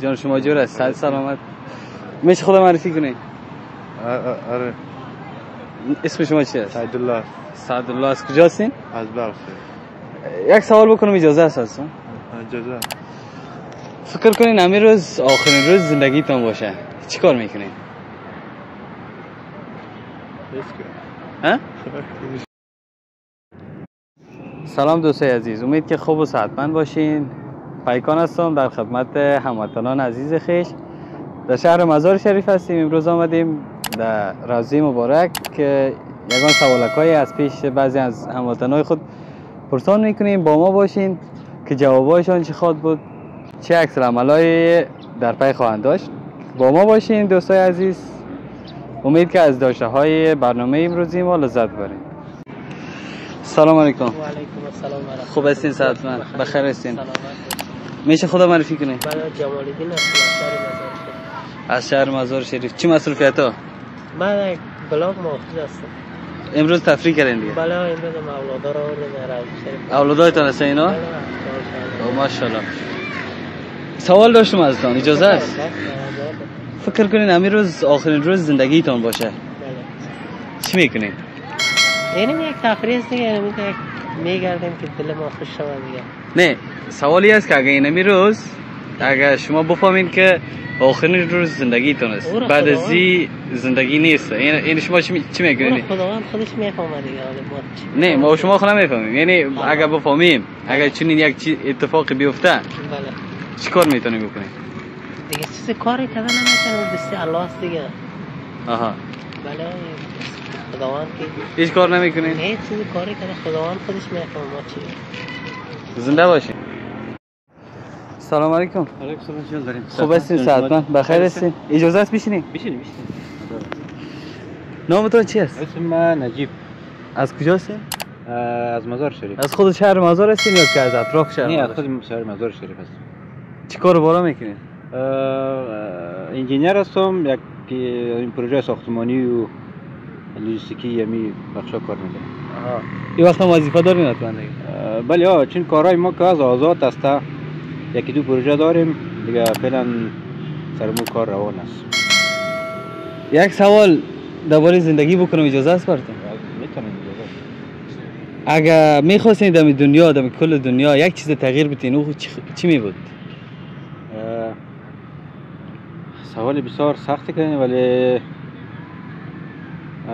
جان شما جور است. صحت سلامت. میشه خودم معرفی کنی؟ آره. اسم شما چیه؟ سعدالله. سعدالله. از کجا هستین؟ از بلخ. یک سوال بکنم اجازه است اصلا؟ اجازه. فکر کنین همین روز آخرین روز زندگیتون باشه چی کار میکنین؟ ها؟ سلام دوستای عزیز، امید که خوب و صحتمند باشین. پیکان هستم در خدمت هموطنان عزیز خویش. در شهر مزار شریف هستیم. امروز آمدیم در روضه مبارک که یگان سوالکایی از پیش بعضی از هموطنان خود پرسان میکنیم. با ما باشین که جوابایشان چی خواد بود، چه عکس العملایی در پی خواهند داشت. با ما باشین دوستای عزیز. امید که از داشته های برنامه امروزی ما لذت برین. سلام علیکم. و علیکم السلام و رحمت. خوب هستین؟ صحتمند؟ بخیر هستین؟ میشه خدا معرفی کنین؟ من جمال الدین هستم از شهر مزار شریف. چی مصروفیت ها؟ من یک بلاگ محافظ هستم. امروز تفریح کردین دیگه؟ بله امروز هم اولادا رو آوردیم در روضه شریف. اولادایتان هستن اینا؟ بله ماشاءالله. سوال داشتم ازتان، اجازه است؟ فکر کنین همین روز آخرین روز زندگیتان باشه بله. چی میکنین؟ یعنی یک تفریح است دیگه، یعنی یک میگردیم که دل ما خوش شود دیگه. نه، سوالی است که اگه این روز اگه شما بفهمین که آخرین روز زندگیتون است، بعد از این زندگی نیست، این شما چی میکنین؟ خداوند خودش میفهمه دیگه. نه ما شما خود نمیفهمیم. یعنی اگه بفهمیم، اگه چنین یک اتفاقی بیفته بله چی کار میتونیم بکنیم؟ دیگه چیزی کاری کردن نمیتونیم، دستی الله است دیگه. آها. بله خداوند که هیچ کار نمیکنین؟ نه چیزی کاری کنه خداوند خودش میفهمه ما چی. زنده باشین. سلام علیکم. علیکم السلام. چیز داریم؟ خوب هستین؟ صحتمند؟ بخیر هستین؟ اجازه است بشینین؟ بشین. نامتون چی است؟ اسم من نجیب. از کجا هستین؟ از مزار شریف. از خود شهر مزار هستین یا که از اطراف شهر؟ نه، از خود شهر مزار شریف هستم. چی کار بالا میکنین؟ انجینیر هستم. یک این پروژه ساختمانی و لوجستیکی یمی بخشا کار میکنم. این وقت هم وظیفه دارین حتما دیگه؟ بله چون کارهای ما که از آزاد است، یکی دو پروژه داریم دیگه، فعلا سرمو کار روان است. یک سوال درباره زندگی بکنم اجازه است براتون؟ میتونم اجازه. اگه میخواستین در دنیا، در کل دنیا یک چیز تغییر بدین او چی می بود؟ سوال بسیار سختی کنید، ولی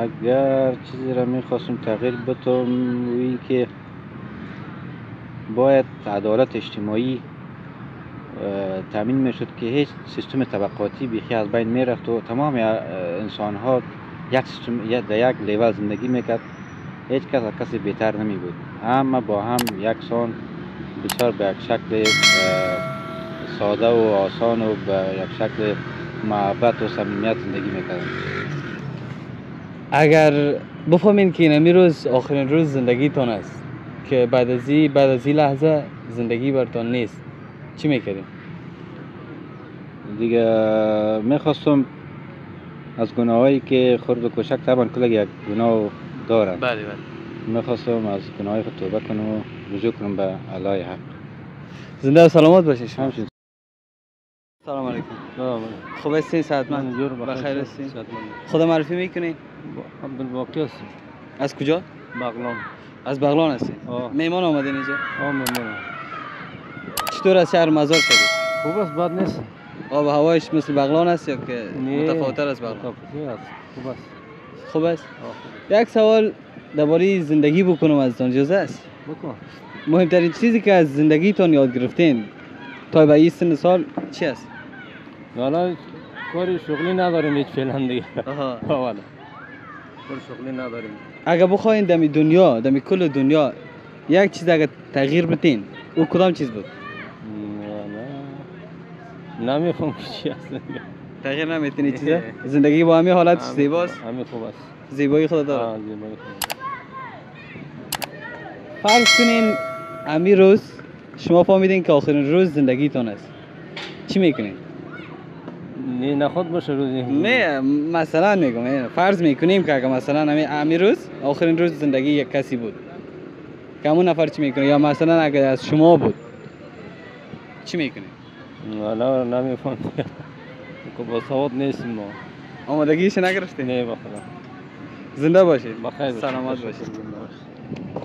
اگر چیزی را میخواستم تغییر بدم این که باید عدالت اجتماعی تامین میشد که هیچ سیستم طبقاتی بیخی از بین میرفت و تمام انسان ها یک سیستم در یک لیول زندگی میکرد، هیچ کس از کسی بهتر نمی بود، اما با هم یکسان بسیار به یک شکل ساده و آسان و به یک شکل محبت و صمیمیت زندگی میکردن. اگر بفهمین که این روز آخرین روز زندگیتون است که بعد از این لحظه زندگی برتون نیست چی میکردین؟ دیگه میخواستم از گناهایی که خرد و کوچک طبعا کل یک گناه دارن، بله میخواستم از گناهای خود توبه کنم و رجوع کنم به الله حق. زنده و سلامت باشین شما. همچنین. سلام علیکم. خوب هستین؟ صحتمند؟ بخیر هستین؟ خدا معرفی میکنین؟ عبدالباقی هستم. از کجا؟ بغلان. از بغلان هستین؟ میمان آمدین اینجا؟ میمان. چطور از شهر مزار شدید؟ خوب است، بد نیست. آب و هوایش مثل بغلان است یا که متفاوت‌تر از بغلان؟ متفاوت است. خوب است. خوب است. یک سوال درباره زندگی بکنم ازتون اجازه است؟ بکن. مهمترین چیزی که از زندگیتون یاد گرفتین تا به این سن سال چی است؟ حالا کاری شغلی نداریم هیچ فعلا دیگه. آها. والا. کار شغلی نداریم. اگه بخواین دمی دنیا، دمی کل دنیا یک چیز اگه تغییر بدین، او کدام چیز بود؟ نمیفهم چی است. تغییر نمیتونی چیزه؟ زندگی با همین حالت زیباست؟ همین خوب است. زیبایی خود داره. زیبایی خود. فرض کنین همین روز شما فهمیدین که آخرین روز زندگیتون است. چی میکنین؟ نه خود باشه روزی. نه مثلا میگم فرض میکنیم که اگه مثلا همین روز آخرین روز زندگی یک کسی بود، که همون نفر چی میکنه؟ یا مثلا اگه از شما بود چی میکنین؟ نه نمیفهم. که با سواد نیستیم ما. آمادگیش نگرفتین؟ نه بخدا. زنده باشید. بخیر. سلامت باشید.